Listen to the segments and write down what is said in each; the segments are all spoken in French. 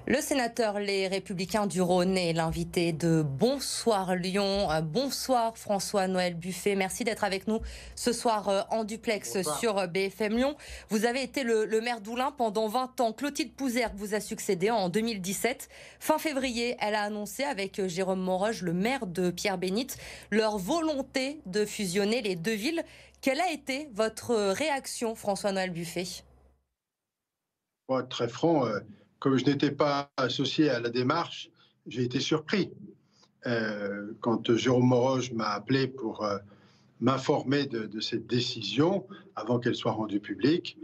Le sénateur Les Républicains du Rhône est l'invité de Bonsoir Lyon. Bonsoir François-Noël Buffet. Merci d'être avec nous ce soir en duplex Bonsoir. sur BFM Lyon. Vous avez été le maire d'Oulin pendant 20 ans. Clotilde Pouzergue vous a succédé en 2017. Fin février, elle a annoncé avec Jérôme Mauroge, le maire de Pierre-Bénite, leur volonté de fusionner les deux villes. Quelle a été votre réaction, François-Noël Buffet ? Pour être très franc, comme je n'étais pas associé à la démarche, j'ai été surpris. Quand Jérôme Mauroge m'a appelé pour m'informer de cette décision, avant qu'elle soit rendue publique,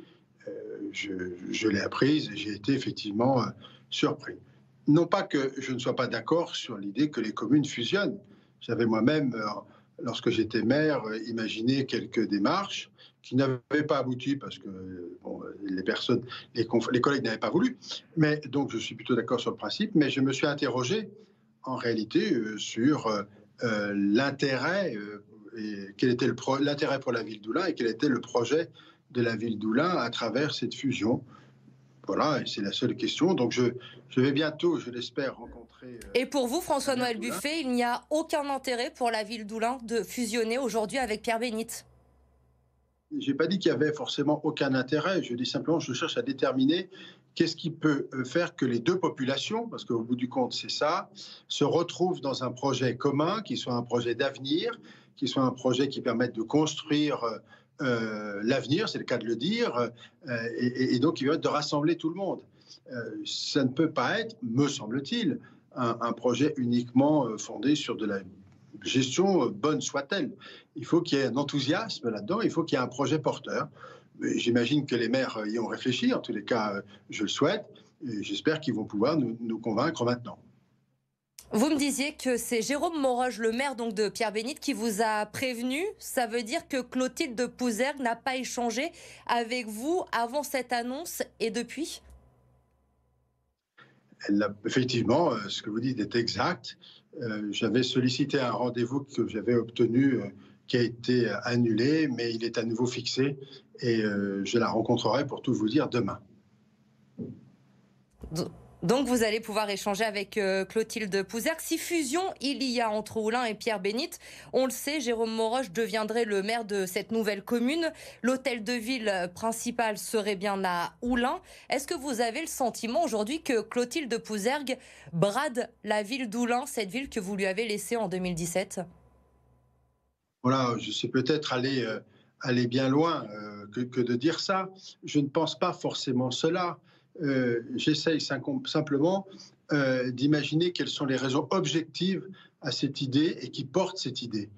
je l'ai apprise et j'ai été effectivement surpris. Non pas que je ne sois pas d'accord sur l'idée que les communes fusionnent. J'avais moi-même, lorsque j'étais maire, imaginé quelques démarches qui n'avaient pas abouti parce que bon, les collègues n'avaient pas voulu. Mais donc je suis plutôt d'accord sur le principe, mais je me suis interrogé en réalité sur l'intérêt et quel était l'intérêt pour la ville d'Oulin et quel était le projet de la ville d'Oulin à travers cette fusion. Voilà, et c'est la seule question. Donc je vais bientôt, je l'espère, rencontrer... Et pour vous, François-Noël Buffet, il n'y a aucun intérêt pour la ville d'Oulin de fusionner aujourd'hui avec Pierre-Bénite ? Je n'ai pas dit qu'il y avait forcément aucun intérêt. Je dis simplement que je cherche à déterminer qu'est-ce qui peut faire que les deux populations, parce qu'au bout du compte c'est ça, se retrouvent dans un projet commun, qui soit un projet d'avenir, qui soit un projet qui permette de construire l'avenir, c'est le cas de le dire, et donc qui permette de rassembler tout le monde. Ça ne peut pas être, me semble-t-il, un projet uniquement fondé sur de la gestion, bonne soit-elle. Il faut qu'il y ait un enthousiasme là-dedans, il faut qu'il y ait un projet porteur. J'imagine que les maires y ont réfléchi, en tous les cas, je le souhaite, et j'espère qu'ils vont pouvoir nous convaincre maintenant. Vous me disiez que c'est Jérôme Mauroge, le maire donc de Pierre-Bénite, qui vous a prévenu. Ça veut dire que Clotilde Pouzergue n'a pas échangé avec vous avant cette annonce et depuis ? Effectivement, ce que vous dites est exact. J'avais sollicité un rendez-vous que j'avais obtenu, qui a été annulé, mais il est à nouveau fixé et je la rencontrerai, pour tout vous dire, demain. Donc vous allez pouvoir échanger avec Clotilde Pouzergue. Si fusion il y a entre Oulin et Pierre-Bénite, on le sait, Jérôme Mauroge deviendrait le maire de cette nouvelle commune. L'hôtel de ville principal serait bien à Oulin. Est-ce que vous avez le sentiment aujourd'hui que Clotilde Pouzergue brade la ville d'Oulin, cette ville que vous lui avez laissée en 2017 ? Voilà, je sais peut-être aller bien loin que de dire ça. Je ne pense pas forcément cela. J'essaye simplement d'imaginer quelles sont les raisons objectives à cette idée et qui portent cette idée.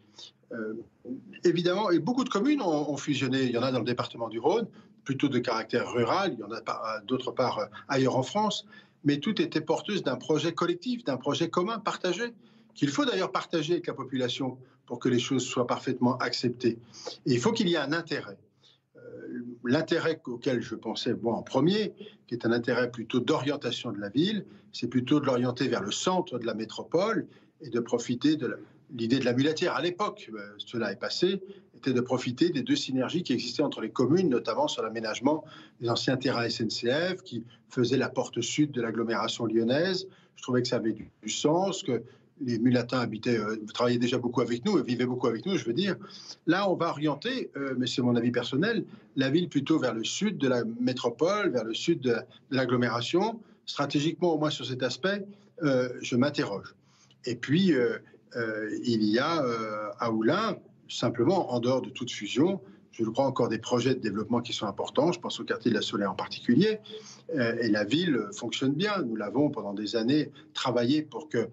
Évidemment, et beaucoup de communes ont fusionné. Il y en a dans le département du Rhône, plutôt de caractère rural. Il y en a d'autre part ailleurs en France. Mais toutes étaient porteuses d'un projet collectif, d'un projet commun, partagé, qu'il faut d'ailleurs partager avec la population pour que les choses soient parfaitement acceptées. Et il faut qu'il y ait un intérêt. L'intérêt auquel je pensais, moi, en premier, qui est un intérêt plutôt d'orientation de la ville, c'est plutôt de l'orienter vers le centre de la métropole et de profiter de l'idée de la muletière. À l'époque, cela est passé, était de profiter des deux synergies qui existaient entre les communes, notamment sur l'aménagement des anciens terrains SNCF qui faisaient la porte sud de l'agglomération lyonnaise. Je trouvais que ça avait du sens, que les Mulatins travaillaient déjà beaucoup avec nous, vivaient beaucoup avec nous, je veux dire. Là, on va orienter, mais c'est mon avis personnel, la ville plutôt vers le sud de la métropole, vers le sud de l'agglomération. Stratégiquement, au moins sur cet aspect, je m'interroge. Et puis, il y a à Oulin, simplement, en dehors de toute fusion, je crois encore des projets de développement qui sont importants. Je pense au quartier de la Solaire en particulier. Et la ville fonctionne bien. Nous l'avons pendant des années travaillé pour que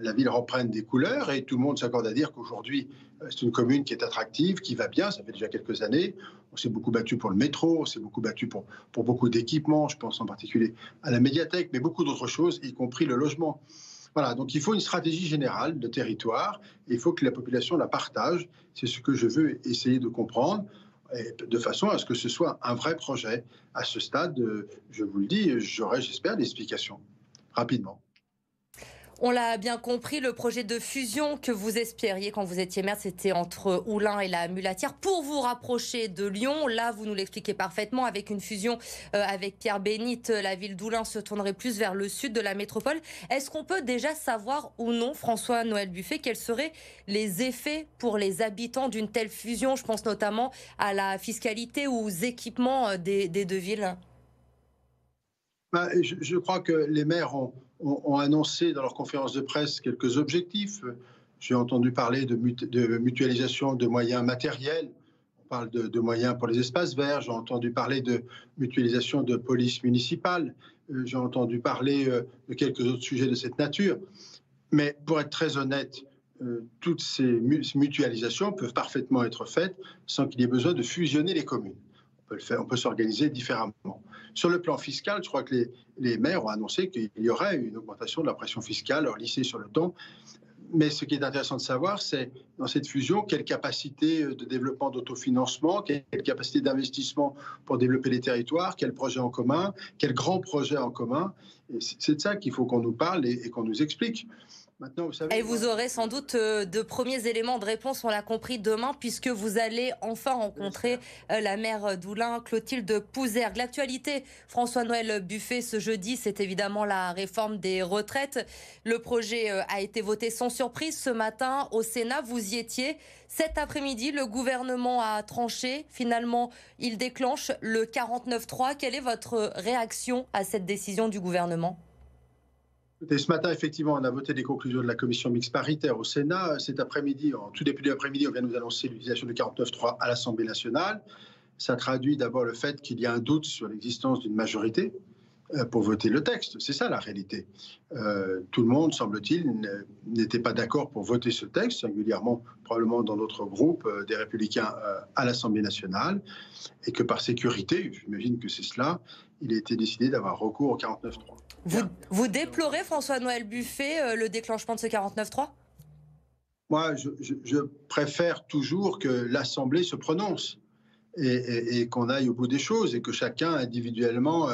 la ville reprenne des couleurs et tout le monde s'accorde à dire qu'aujourd'hui, c'est une commune qui est attractive, qui va bien. Ça fait déjà quelques années. On s'est beaucoup battu pour le métro, on s'est beaucoup battu pour beaucoup d'équipements. Je pense en particulier à la médiathèque, mais beaucoup d'autres choses, y compris le logement. Voilà, donc il faut une stratégie générale de territoire et il faut que la population la partage. C'est ce que je veux essayer de comprendre, de façon à ce que ce soit un vrai projet. À ce stade, je vous le dis, j'aurai, j'espère, des explications rapidement. On l'a bien compris, le projet de fusion que vous espériez quand vous étiez maire, c'était entre Oullins et la Mulatière pour vous rapprocher de Lyon. Là, vous nous l'expliquez parfaitement, avec une fusion avec Pierre-Bénite, la ville d'Oullins se tournerait plus vers le sud de la métropole. Est-ce qu'on peut déjà savoir ou non, François-Noël Buffet, quels seraient les effets pour les habitants d'une telle fusion? Je pense notamment à la fiscalité ou aux équipements des deux villes. Je crois que les maires ont annoncé dans leur conférence de presse quelques objectifs. J'ai entendu parler de mutualisation de moyens matériels. On parle de moyens pour les espaces verts. J'ai entendu parler de mutualisation de police municipale. J'ai entendu parler de quelques autres sujets de cette nature. Mais pour être très honnête, toutes ces mutualisations peuvent parfaitement être faites sans qu'il y ait besoin de fusionner les communes. On peut s'organiser différemment. Sur le plan fiscal, je crois que les maires ont annoncé qu'il y aurait une augmentation de la pression fiscale leur lycée sur le temps. Mais ce qui est intéressant de savoir, c'est dans cette fusion, quelle capacité de développement d'autofinancement, quelle capacité d'investissement pour développer les territoires, quel projet en commun, quel grand projet en commun. C'est de ça qu'il faut qu'on nous parle et qu'on nous explique. Maintenant, vous savez, et vous aurez sans doute de premiers éléments de réponse, on l'a compris, demain, puisque vous allez enfin rencontrer la maire d'Oullins, Clotilde Pouzergue. L'actualité, François-Noël Buffet, ce jeudi, c'est évidemment la réforme des retraites. Le projet a été voté sans surprise ce matin au Sénat. Vous y étiez. Cet après-midi, le gouvernement a tranché. Finalement, il déclenche le 49.3. Quelle est votre réaction à cette décision du gouvernement ? Et ce matin, effectivement, on a voté les conclusions de la commission mixte paritaire au Sénat. Cet après-midi, en tout début de l'après-midi, on vient nous annoncer l'utilisation du 49.3 à l'Assemblée nationale. Ça traduit d'abord le fait qu'il y a un doute sur l'existence d'une majorité pour voter le texte. C'est ça la réalité. Tout le monde, semble-t-il, n'était pas d'accord pour voter ce texte, singulièrement probablement dans notre groupe des Républicains à l'Assemblée nationale, et que par sécurité, j'imagine que c'est cela, il a été décidé d'avoir recours au 49.3. Vous déplorez, François-Noël Buffet, le déclenchement de ce 49.3 ? Moi, je préfère toujours que l'Assemblée se prononce et qu'on aille au bout des choses et que chacun individuellement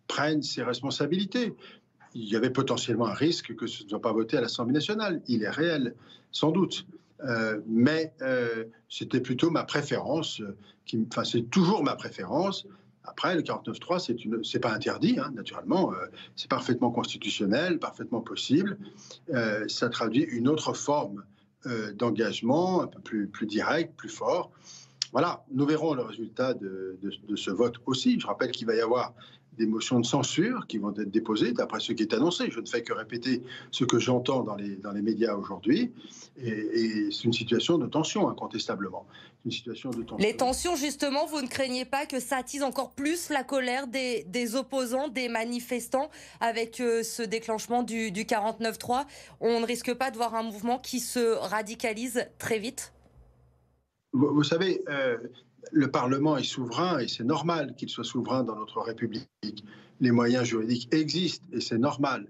prenne ses responsabilités. Il y avait potentiellement un risque que ce ne soit pas voté à l'Assemblée nationale. Il est réel, sans doute. Mais c'était plutôt ma préférence, c'est toujours ma préférence. Après, le 49.3, c'est pas interdit, hein, naturellement. C'est parfaitement constitutionnel, parfaitement possible. Ça traduit une autre forme d'engagement, un peu plus direct, plus fort. Voilà, nous verrons le résultat de ce vote aussi. Je rappelle qu'il va y avoir des motions de censure qui vont être déposées, d'après ce qui est annoncé. Je ne fais que répéter ce que j'entends dans les médias aujourd'hui. Et c'est une situation de tension, incontestablement. Une situation de tension. Les tensions, justement, vous ne craignez pas que ça attise encore plus la colère des opposants, des manifestants, avec ce déclenchement du 49.3 ? On ne risque pas de voir un mouvement qui se radicalise très vite ? Vous savez, le Parlement est souverain et c'est normal qu'il soit souverain dans notre République. Les moyens juridiques existent et c'est normal.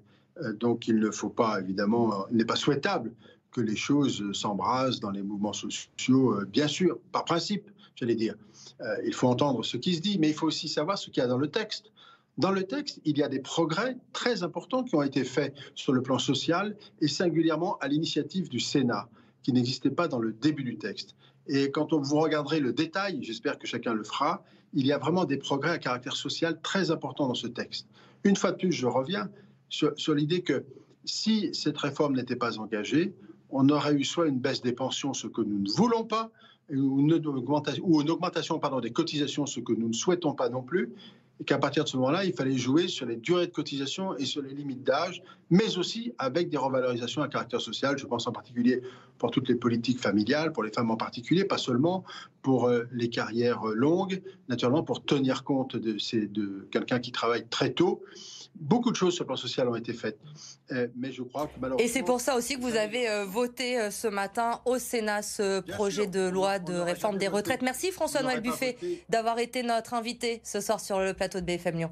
Donc il ne faut pas, évidemment, il n'est pas souhaitable que les choses s'embrasent dans les mouvements sociaux, bien sûr, par principe, j'allais dire. Il faut entendre ce qui se dit, mais il faut aussi savoir ce qu'il y a dans le texte. Dans le texte, il y a des progrès très importants qui ont été faits sur le plan social et singulièrement à l'initiative du Sénat, qui n'existait pas dans le début du texte. Et quand vous regarderez le détail, j'espère que chacun le fera, il y a vraiment des progrès à caractère social très importants dans ce texte. Une fois de plus, je reviens sur l'idée que si cette réforme n'était pas engagée, on aurait eu soit une baisse des pensions, ce que nous ne voulons pas, ou une augmentation des cotisations, ce que nous ne souhaitons pas non plus, et qu'à partir de ce moment-là, il fallait jouer sur les durées de cotisation et sur les limites d'âge, mais aussi avec des revalorisations à caractère social. Je pense en particulier pour toutes les politiques familiales, pour les femmes en particulier, pas seulement pour les carrières longues, naturellement pour tenir compte de quelqu'un qui travaille très tôt. Beaucoup de choses sur le plan social ont été faites, mais je crois que malheureusement... Et c'est pour ça aussi que vous avez voté ce matin au Sénat ce projet de loi de réforme des retraites. Merci François-Noël Buffet d'avoir été notre invité ce soir sur le plateau de BFM Lyon.